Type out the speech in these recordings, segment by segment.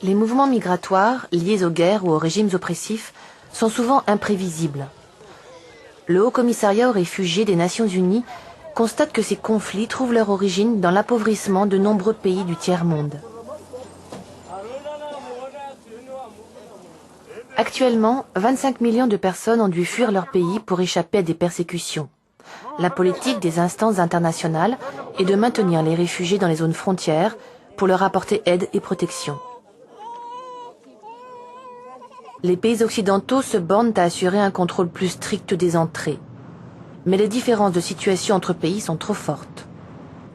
Les mouvements migratoires, liés aux guerres ou aux régimes oppressifs, sont souvent imprévisibles. Le Haut Commissariat aux réfugiés des Nations Unies constate que ces conflits trouvent leur origine dans l'appauvrissement de nombreux pays du tiers-monde. Actuellement, 25 millions de personnes ont dû fuir leur pays pour échapper à des persécutions. La politique des instances internationales est de maintenir les réfugiés dans les zones frontières pour leur apporter aide et protection. Les pays occidentaux se bornent à assurer un contrôle plus strict des entrées. Mais les différences de situation entre pays sont trop fortes.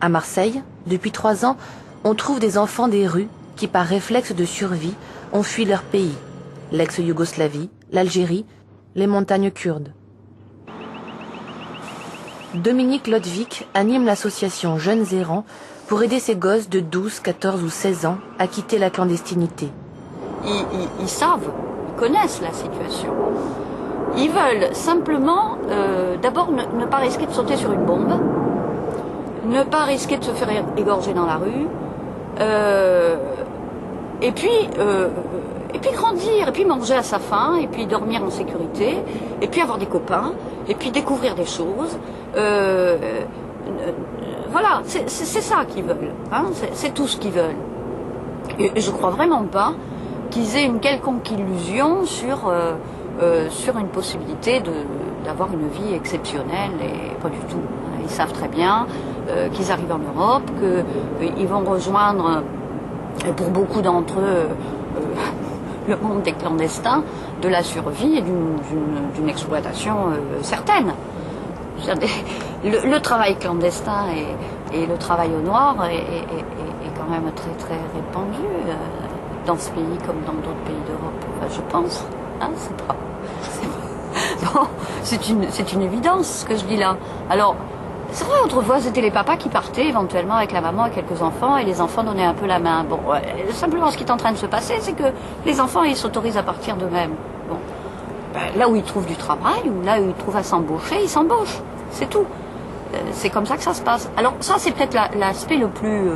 À Marseille, depuis 3 ans, on trouve des enfants des rues qui, par réflexe de survie, ont fui leur pays, l'ex-Yougoslavie, l'Algérie, les montagnes kurdes. Dominique Lodvik anime l'association Jeunes Errants pour aider ces gosses de 12, 14 ou 16 ans à quitter la clandestinité. Ils savent, ils connaissent la situation. Ils veulent simplement, d'abord, ne pas risquer de sauter sur une bombe, ne pas risquer de se faire égorger dans la rue, et puis grandir, et puis manger à sa faim, et puis dormir en sécurité, et puis avoir des copains, et puis découvrir des choses. Voilà, c'est ça qu'ils veulent, hein, c'est tout ce qu'ils veulent. Et je crois vraiment pas qu'ils aient une quelconque illusion sur une possibilité d'avoir une vie exceptionnelle, et pas du tout. Ils savent très bien qu'ils arrivent en Europe, qu'ils vont rejoindre, pour beaucoup d'entre eux, le monde des clandestins, de la survie et d'une exploitation certaine. Le travail clandestin et le travail au noir est quand même très très répandu dans ce pays comme dans d'autres pays d'Europe, enfin, je pense. Hein, bon, c'est une évidence ce que je dis là. Alors, c'est vrai, autrefois c'était les papas qui partaient éventuellement avec la maman et quelques enfants, et les enfants donnaient un peu la main. Bon, simplement ce qui est en train de se passer, c'est que les enfants ils s'autorisent à partir d'eux-mêmes. Bon, là où ils trouvent du travail, ou là où ils trouvent à s'embaucher, ils s'embauchent. C'est tout. C'est comme ça que ça se passe. Alors ça, c'est peut-être l'aspect le plus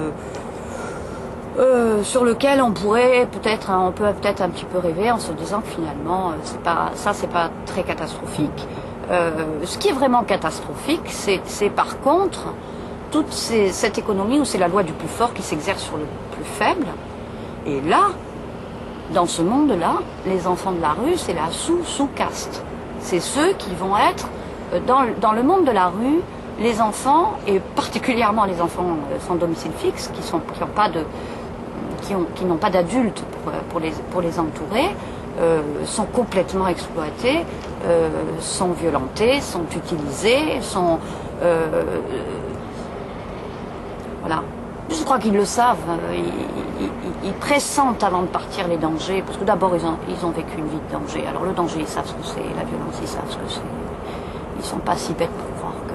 sur lequel on peut peut-être un petit peu rêver en se disant que finalement, c'est pas très catastrophique. Ce qui est vraiment catastrophique, c'est par contre toute cette économie où c'est la loi du plus fort qui s'exerce sur le plus faible. Et là, dans ce monde-là, les enfants de la rue, c'est la sous-caste. C'est ceux qui vont être dans le monde de la rue, les enfants, et particulièrement les enfants sans domicile fixe, qui n'ont pas d'adultes pour les entourer, sont complètement exploités, sont violentés, sont utilisés, sont... voilà. Je crois qu'ils le savent, ils pressentent avant de partir les dangers, parce que d'abord ils ont vécu une vie de danger. Alors le danger, ils savent ce que c'est, la violence, ils savent ce que c'est. Ils sont pas si bêtes pour croire que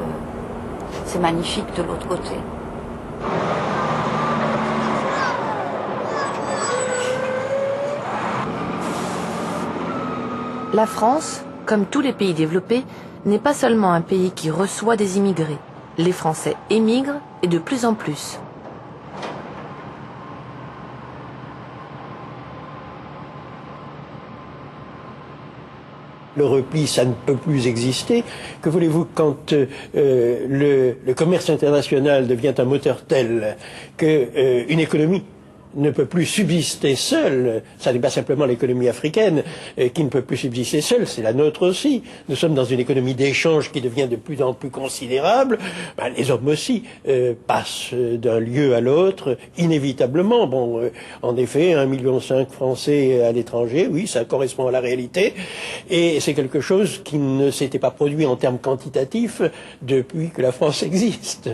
c'est magnifique de l'autre côté. La France, comme tous les pays développés, n'est pas seulement un pays qui reçoit des immigrés. Les Français émigrent, et de plus en plus. Le repli, ça ne peut plus exister. Que voulez-vous quand le commerce international devient un moteur tel qu'une économie ne peut plus subsister seule? Ça n'est pas simplement l'économie africaine qui ne peut plus subsister seule, c'est la nôtre aussi. Nous sommes dans une économie d'échange qui devient de plus en plus considérable. Ben, les hommes aussi passent d'un lieu à l'autre inévitablement. Bon, en effet, 1,5 million de Français à l'étranger, oui, ça correspond à la réalité. Et c'est quelque chose qui ne s'était pas produit en termes quantitatifs depuis que la France existe.